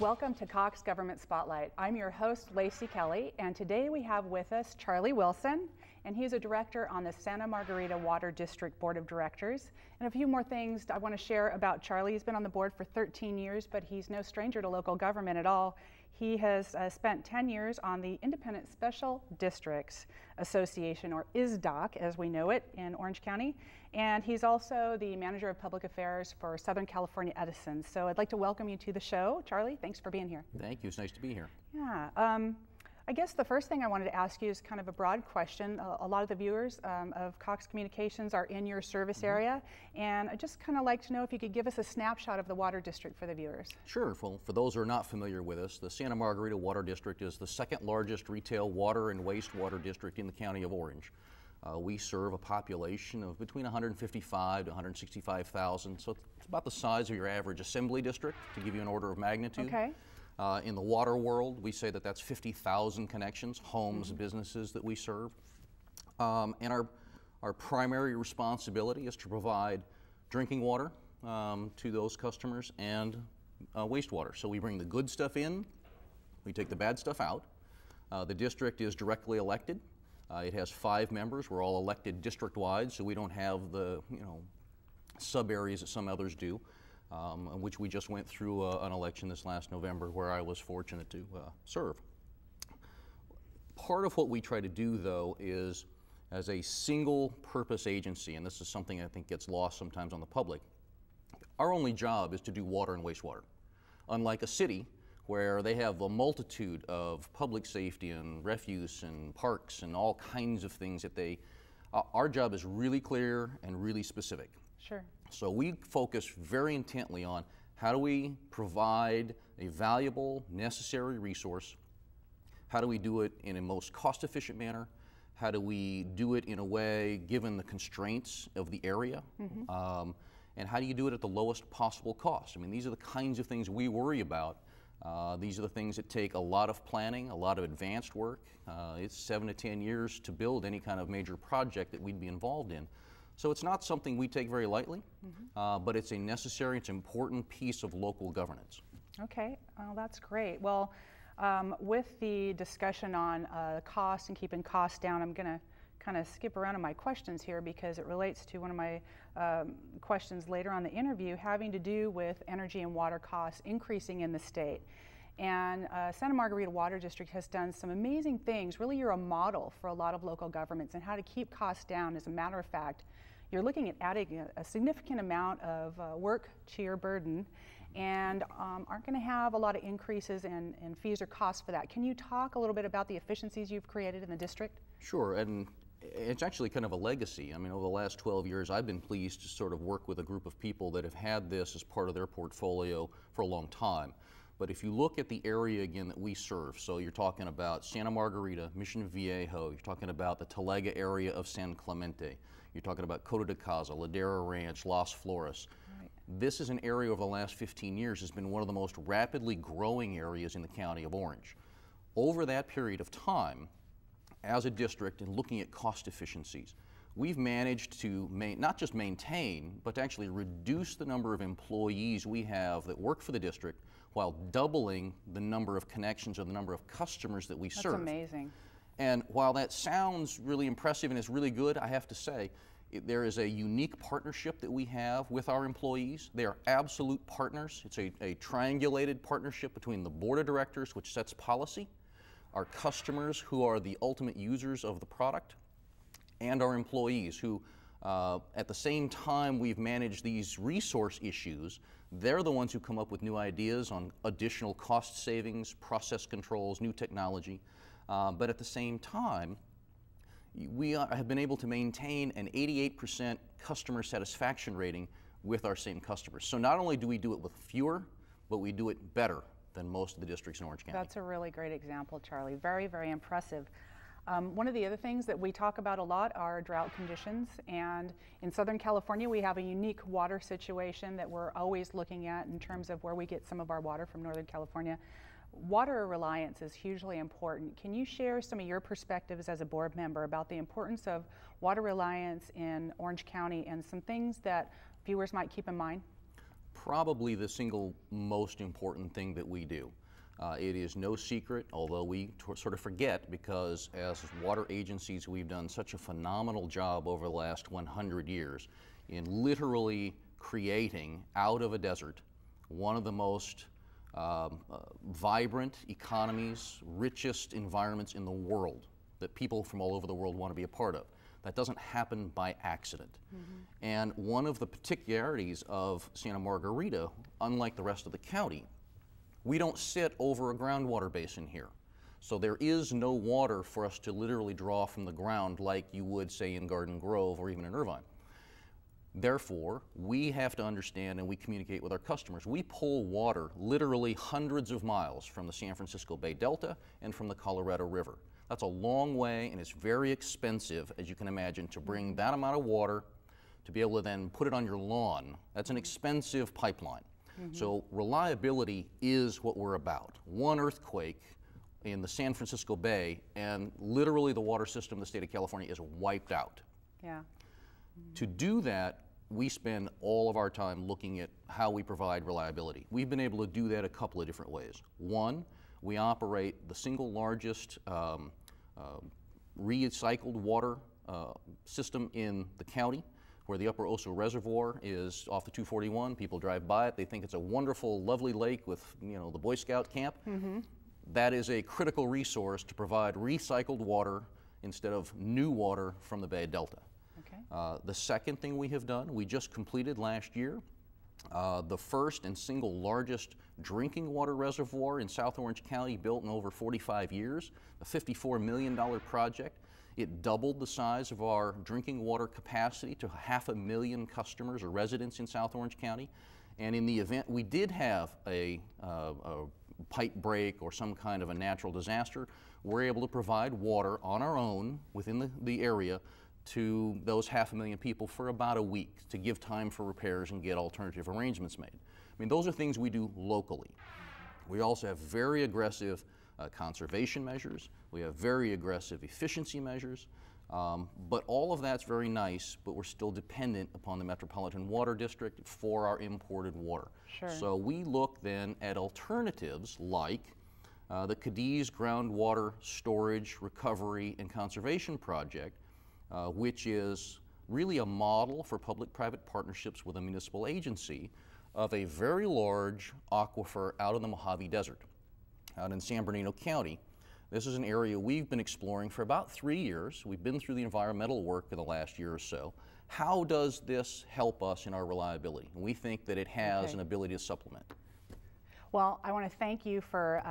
Welcome to Cox Government Spotlight. I'm your host, Lacey Kelly, and today we have with us Charlie Wilson, and he's a director on the Santa Margarita Water District Board of Directors. And a few more things I want to share about Charlie. He's been on the board for 13 years, but he's no stranger to local government at all. He has spent 10 years on the Independent Special Districts Association, or ISDOC as we know it, in Orange County. And he's also the Manager of Public Affairs for Southern California Edison. So I'd like to welcome you to the show. Charlie, thanks for being here. Thank you. It's nice to be here. Yeah. I guess the first thing I wanted to ask you is kind of a broad question. A lot of the viewers of Cox Communications are in your service area, and I'd just kind of like to know if you could give us a snapshot of the water district for the viewers. Sure. Well, for those who are not familiar with us, the Santa Margarita Water District is the second largest retail water and wastewater district in the county of Orange. We serve a population of between 155 to 165,000, so it's about the size of your average assembly district, to give you an order of magnitude. Okay. In the water world, we say that that's 50,000 connections, homes, businesses that we serve. And our primary responsibility is to provide drinking water to those customers and wastewater. So we bring the good stuff in, we take the bad stuff out. The district is directly elected. It has 5 members. We're all elected district-wide, so we don't have the sub-areas that some others do. Which we just went through an election this last November where I was fortunate to serve. Part of what we try to do, though, is as a single purpose agency, and this is something I think gets lost sometimes on the public, our only job is to do water and wastewater. Unlike a city where they have a multitude of public safety and refuse and parks and all kinds of things that our job is really clear and really specific. Sure. So we focus very intently on how do we provide a valuable, necessary resource, how do we do it in a most cost-efficient manner, how do we do it in a way given the constraints of the area, and how do you do it at the lowest possible cost? I mean, these are the kinds of things we worry about. These are the things that take a lot of planning, a lot of advanced work. It's 7 to 10 years to build any kind of major project that we'd be involved in. So it's not something we take very lightly, but it's a necessary, it's an important piece of local governance. Okay, well, that's great. Well, with the discussion on cost and keeping costs down, I'm going to kind of skip around in my questions here because it relates to one of my questions later on the interview having to do with energy and water costs increasing in the state. And Santa Margarita Water District has done some amazing things. Really, you're a model for a lot of local governments and how to keep costs down. As a matter of fact, you're looking at adding a significant amount of work to your burden and aren't going to have a lot of increases in fees or costs for that. Can you talk a little bit about the efficiencies you've created in the district? Sure, and it's actually kind of a legacy. I mean, over the last 12 years, I've been pleased to sort of work with a group of people that have had this as part of their portfolio for a long time. But if you look at the area again that we serve, so you're talking about Santa Margarita, Mission Viejo, you're talking about the Talega area of San Clemente, you're talking about Coto de Caza, Ladera Ranch, Las Flores. Right. This is an area over the last 15 years has been one of the most rapidly growing areas in the county of Orange. Over that period of time, as a district and looking at cost efficiencies, we've managed to not just maintain, but to actually reduce the number of employees we have that work for the district while doubling the number of connections or the number of customers that we serve. That's amazing. And while that sounds really impressive and is really good, I have to say, there is a unique partnership that we have with our employees. They are absolute partners. It's a triangulated partnership between the board of directors, which sets policy, our customers, who are the ultimate users of the product, and our employees, who at the same time we've managed these resource issues, they're the ones who come up with new ideas on additional cost savings, process controls, new technology. But at the same time, we have been able to maintain an 88% customer satisfaction rating with our same customers. So not only do we do it with fewer, but we do it better than most of the districts in Orange County. That's a really great example, Charlie. Very, very impressive. One of the other things that we talk about a lot are drought conditions, and in Southern California we have a unique water situation that we're always looking at in terms of where we get some of our water from Northern California. Water reliance is hugely important. Can you share some of your perspectives as a board member about the importance of water reliance in Orange County and some things that viewers might keep in mind? probably the single most important thing that we do. It is no secret, although we sort of forget, because as water agencies we've done such a phenomenal job over the last 100 years in literally creating out of a desert one of the most vibrant economies, richest environments in the world that people from all over the world want to be a part of. That doesn't happen by accident. And one of the particularities of Santa Margarita, unlike the rest of the county, we don't sit over a groundwater basin here. So there is no water for us to literally draw from the ground like you would, say, in Garden Grove or even in Irvine. Therefore, we have to understand, and we communicate with our customers, we pull water literally hundreds of miles from the San Francisco Bay Delta and from the Colorado River. That's a long way, and it's very expensive, as you can imagine, to bring that amount of water to be able to then put it on your lawn. That's an expensive pipeline. So reliability is what we're about. One earthquake in the San Francisco Bay, and literally the water system of the state of California is wiped out. Yeah. To do that, we spend all of our time looking at how we provide reliability. We've been able to do that a couple of different ways. One, we operate the single largest recycled water system in the county, where the Upper Oso Reservoir is off the 241. People drive by it, they think it's a wonderful, lovely lake with, you know, the Boy Scout camp. That is a critical resource to provide recycled water instead of new water from the Bay Delta. The second thing we have done, we just completed last year, the first and single largest drinking water reservoir in South Orange County, built in over 45 years, a $54 million project. It doubled the size of our drinking water capacity to 500,000 customers or residents in South Orange County. And in the event we did have a pipe break or some kind of a natural disaster, we're able to provide water on our own within the area to those 500,000 people for about a week to give time for repairs and get alternative arrangements made. I mean, those are things we do locally. We also have very aggressive conservation measures. We have very aggressive efficiency measures. But all of that's very nice, but we're still dependent upon the Metropolitan Water District for our imported water. So we look then at alternatives like the Cadiz Groundwater Storage, Recovery, and Conservation Project, which is really a model for public-private partnerships with a municipal agency of a very large aquifer out in the Mojave Desert, out in San Bernardino County. This is an area we've been exploring for about 3 years. We've been through the environmental work in the last year or so. How does this help us in our reliability? And we think that it has an ability to supplement. Well, I want to thank you for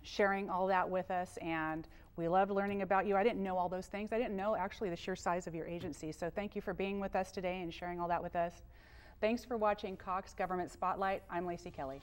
sharing all that with us, and we loved learning about you. I didn't know all those things. I didn't know actually the sheer size of your agency. So thank you for being with us today and sharing all that with us. Thanks for watching Cox Government Spotlight. I'm Lacey Kelly.